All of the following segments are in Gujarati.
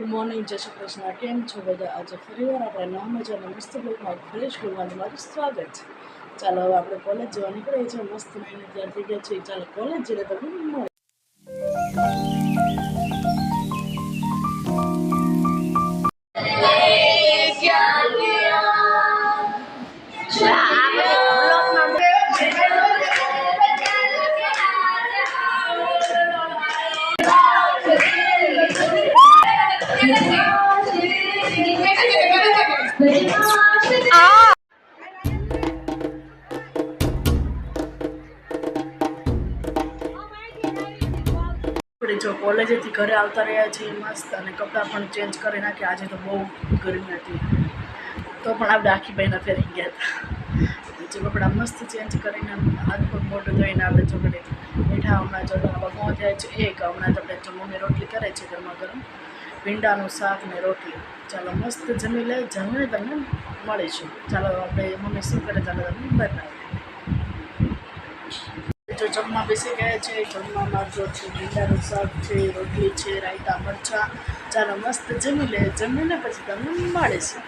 ગુડ મોર્નિંગ, જય શ્રી કૃષ્ણ. કેમ છો બધા? આજે ફરીવાર આપણે નવા મજાના મસ્ત બ્લોગમાં ફ્રેશ બોલવાનું મારું સ્વાગત છે. ચાલો હવે આપણે કોલેજ જવા નીકળીએ છીએ. મસ્ત નાઈને તૈયાર થઈ ગયા છીએ. ચાલો કોલેજ જઈને તમને મળે. જો કોલેજેથી ઘરે આવતા રહ્યા છીએ મસ્ત, અને કપડાં પણ ચેન્જ કરી નાખ્યા. આજે તો બહુ ગરમી હતી તો પણ આપણે આખી બહેના ફેરી ગયા હતા. જે કપડાં મસ્ત ચેન્જ કરીને હાથ પગ મોટું ધોઈને આપણે ચોકડે બેઠા. હમણાં જો પહોંચ્યા થયા છે એક. હમણાં તો આપણે મમ્મી રોટલી કરે છે ગરમા ગરમ ભીંડાનું શાક ને રોટલી. ચાલો મસ્ત જમી લે, જમીને તમને મળીશું. ચાલો આપણે મમ્મી શું કરે ચાલો તમને બતાવીએ. જો જમવા બેસી ગયા છે. જમવામાં જો છે ભીંડાનું શાક છે, રોટલી છે, રાયતા મરચાં. ચાલો મસ્ત જમી લે, જમીને પછી તમને મળીશું.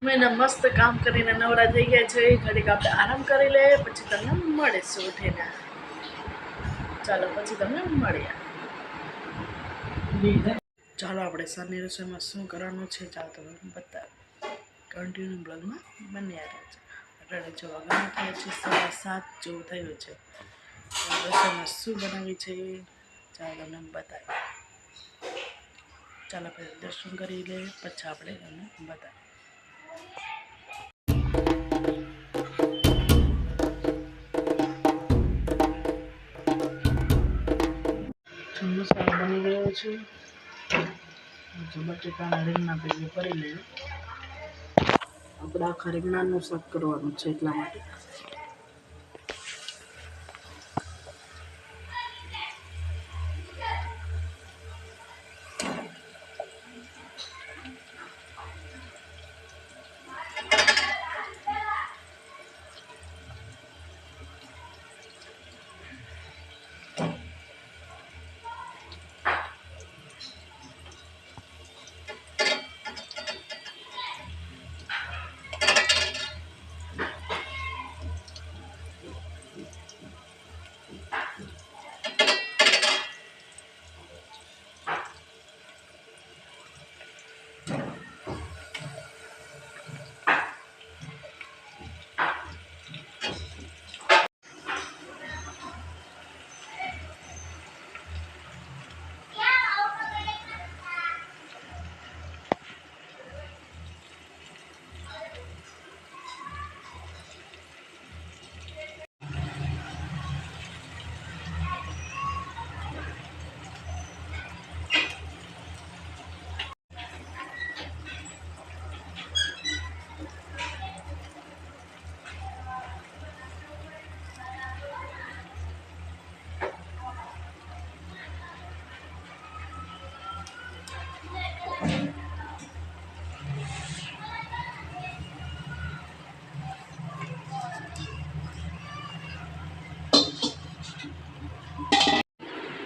મેં મસ્ત કામ કરીને નવરા થઈ ગયા છે. ઘડીક આપણે આરામ કરી લે, પછી તમને મળીશું ઉઠીને. ચાલો પછી તમને મળીએ. ચાલો આપણે સાંજની રસોઈમાં શું કરવાનું છે ચાલો તમને બતાવો. કન્ટિન્યુ બ્લોગમાં બન્યા રહે છે. અત્યારે જો વાગવાનું થયા છે 7:30 જેવું થયું છે. રસોઈમાં શું બનાવી છે ચાલો તમને બતાવીએ. ચાલો આપણે દર્શન કરી લે, પછી આપણે તમને બતાવીએ. મસાલો બની ગયો છે. બટેકાના રીંગણા પેલી કરી લઈએ. આપણે આખા રીંગણાનું શાક કરવાનું છે એટલા માટે.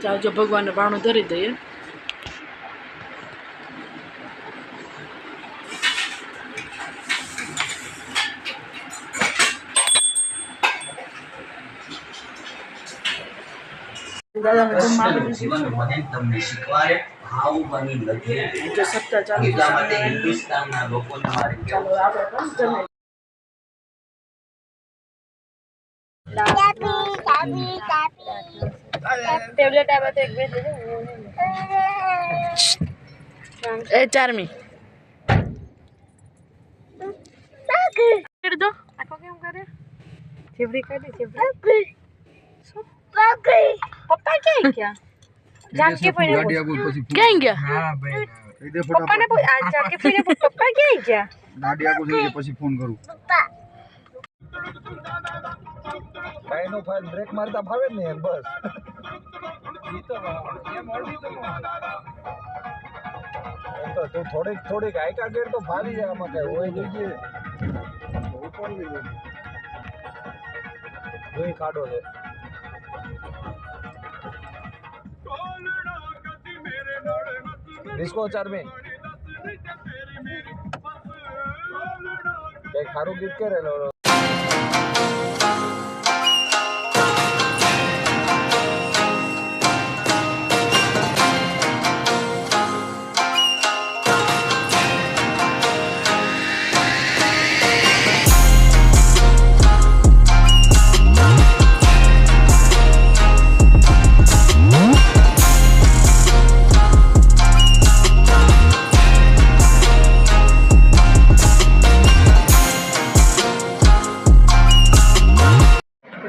ચાલો જો ભગવાનને બાણું ધરી દઈએ. દાદાને જમવા આપી દીધું છે. જો સપ્તાહ ચાલુ ચાલો આપણે પણ જમીએ. ટેબ્લેટ આવે તો એક બે દે એ ચારમી દો. આખો કેમ કરે ચીબડી કરી ચીબડી. પપ્પા ક્યાં ગયા? જાનકી ભાઈ ગાડી આગળ પછી ક્યાં ગયા? હા ભાઈ પપ્પાને આ જાનકી ભાઈ પપ્પા ક્યાં ગયા? ગાડી આગળ જઈને પછી ફોન કરું. પપ્પા કાઈનો ફાઇલ બ્રેક મારતા ફાવે ને બસ. ઈ તો એમ ઓર્ડી તો તું થોડીક આયકા ગેર તો ફાવી જાય. આમાં કઈ હોય નહીં. ઉપર લઈ જોઈ કાઢો છે. ડિસ્કો ચાર્મિંગ કઈ ખારું ગીત કરે લો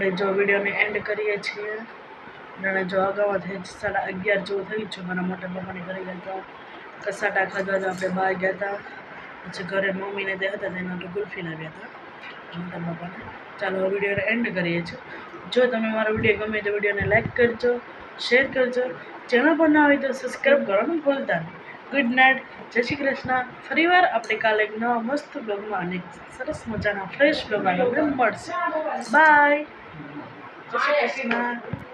આપણે જો વિડીયોને એન્ડ કરીએ છીએ અને જો અગાઉથી 11:30 જેવું થયું છે મારા મોટા પપ્પાની ઘરે ગયા હતા કસાટા ખાધા હતા આપણે બહાર ગયા હતા પછી ઘરે મમ્મીને તે હતા તેના તો ગુલ્ફી લાવ્યા હતા મોટા પપ્પાને ચાલો વિડીયોને એન્ડ કરીએ છીએ જો તમે મારો વિડીયો ગમે તો વિડીયોને લાઈક કરજો શેર કરજો ચેનલ પર ના હોય તો સબસ્ક્રાઈબ કરવાનું ભૂલતા નહીં ગુડ નાઇટ જય શ્રી કૃષ્ણ ફરીવાર આપણે કાલે એક નવા મસ્ત બ્લોગમાં અને સરસ મજાના ફ્રેશ બ્લોગમાં આપણે મળશે બાય જય શ્રી કૃષ્ણ